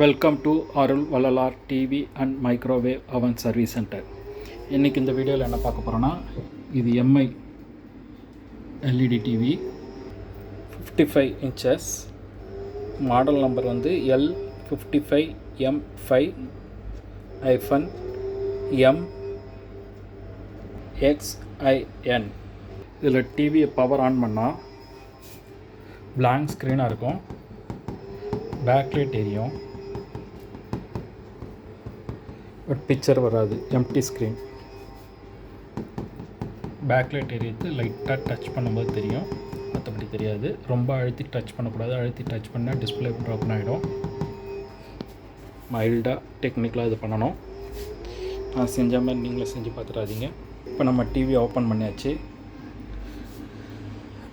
Welcome to Arul Vallalar TV and microwave அவன் service centre. இன்றைக்கி இந்த வீடியோவில் என்ன பார்க்க போகிறோன்னா, இது Mi LED TV 55 inches, model number வந்து L55M5-MXIN. இதில் டிவியை பவர் ஆன் பண்ணால் பிளாங்க் ஸ்க்ரீனாக இருக்கும், பேக்லைட் எரியும், பட் பிக்சர் வராது, எம்டி ஸ்க்ரீன். பேக்லைட் எரியுது, லைட்டாக டச் பண்ணும்போது தெரியும், மற்றபடி தெரியாது. ரொம்ப அழுத்தி டச் பண்ணக்கூடாது, அழுத்தி டச் பண்ணால் டிஸ்பிளே ப்ரோக்கன் ஆகிடும். மைல்டாக டெக்னிக்கலாக இது பண்ணணும். நான் செஞ்ச மாதிரி நீங்களும் செஞ்சு பார்த்துடாதீங்க. இப்போ நம்ம டிவி ஓப்பன் பண்ணியாச்சு.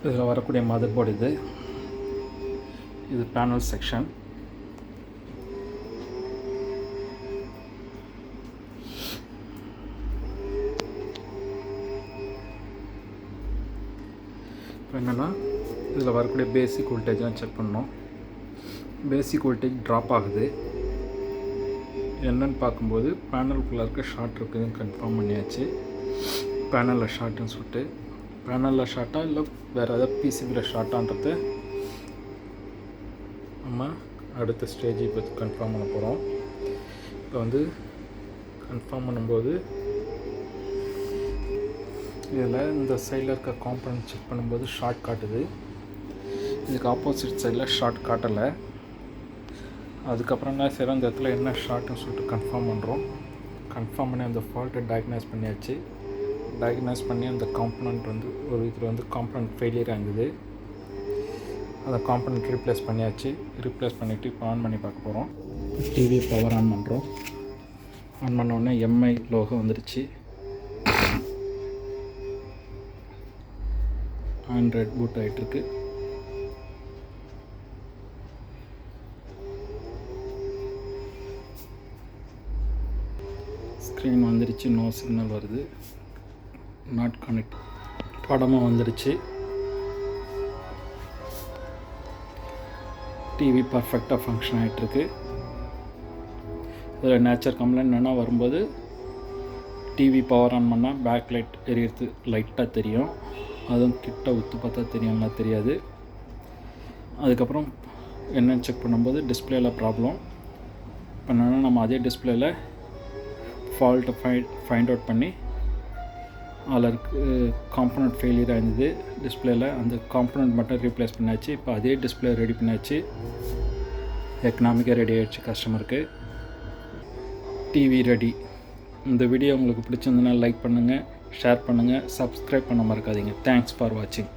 இதில் வரக்கூடிய மதர் போர்டு இது பேனல் செக்ஷன். இப்போ என்னென்னா, இதில் வரக்கூடிய பேசிக் வோல்டேஜ்லாம் செக் பண்ணோம். பேசிக் வோல்டேஜ் ட்ராப் ஆகுது. என்னென்னு பார்க்கும்போது பேனலுக்குள்ளே இருக்க ஷார்ட் இருக்குதுன்னு கன்ஃபார்ம் பண்ணியாச்சு. பேனலில் ஷார்ட்டுன்னு சொல்லிட்டு, பேனலில் ஷார்ட்டாக இல்லை வேறு ஏதாவது பிசிபியில் ஷார்ட்டான்றது நம்ம அடுத்த ஸ்டேஜ் இப்போ கன்ஃபார்ம் பண்ண போகிறோம். இப்போ வந்து கன்ஃபார்ம் பண்ணும்போது இதில் இந்த சைடில் இருக்க காம்பனன்ட் செக் பண்ணும்போது ஷார்ட் காட்டுது. இதுக்கு ஆப்போசிட் சைடில் ஷார்ட் காட்டலை. அதுக்கப்புறம் என்ன செய்கிறோம், இந்த இடத்துல என்ன ஷார்ட்னு சொல்லிட்டு கன்ஃபார்ம் பண்ணுறோம். கன்ஃபார்ம் பண்ணி அந்த ஃபால்ட்டை டயக்னைஸ் பண்ணியாச்சு. டயக்னைஸ் பண்ணி அந்த காம்பனன்ட் வந்து ஒரு இதில் வந்து காம்பனன்ட் ஃபெயிலியர் ஆகுது. அந்த காம்பனன்ட் ரீப்ளேஸ் பண்ணியாச்சு. ரீப்ளேஸ் பண்ணிவிட்டு இப்போ ஆன் பண்ணி பார்க்க போகிறோம். டிவி பவர் ஆன் பண்ணுறோம். ஆன் பண்ண உடனே எம்ஐ லோகோ வந்துடுச்சு. ஆண்ட்ராய்ட் பூட் ஆகிட்டுருக்கு. ஸ்க்ரீன் வந்துடுச்சு, நோ சிக்னல் வருது, நாட் கனெக்ட். படமும் வந்துடுச்சு. டிவி பர்ஃபெக்டாக ஃபங்க்ஷன் ஆகிட்டுருக்கு. இதில் நேச்சர் கம்ப்ளைண்ட் என்னென்னா, வரும்போது டிவி பவர் ஆன் பண்ணால் பேக் லைட் எரியறது லைட்டாக தெரியும். அதுவும் கிட்ட உத்து பார்த்தா தெரியும்னா தெரியாது. அதுக்கப்புறம் என்னென்னு செக் பண்ணும்போது டிஸ்பிளேயில் ப்ராப்ளம். இப்போ என்னென்னா, நம்ம அதே டிஸ்பிளேயில் ஃபால்ட்டை ஃபைண்ட் அவுட் பண்ணி அதில் இருக்க காம்பனண்ட் ஃபெயிலியர் ஆயிருந்தது டிஸ்பிளேயில். அந்த காம்பனண்ட் மட்டும் ரீப்ளேஸ் பண்ணியாச்சு. இப்போ அதே டிஸ்பிளே ரெடி பண்ணியாச்சு. எக்கனாமிக்காக ரெடி ஆகிடுச்சு கஸ்டமருக்கு. TV ready. இந்த வீடியோ உங்களுக்கு பிடிச்சிருந்ததுன்னா லைக் பண்ணுங்கள், ஷேர் பண்ணுங்கள், சப்ஸ்கிரைப் பண்ண மறக்காதீங்க. தேங்க்ஸ் ஃபார் வாட்சிங்.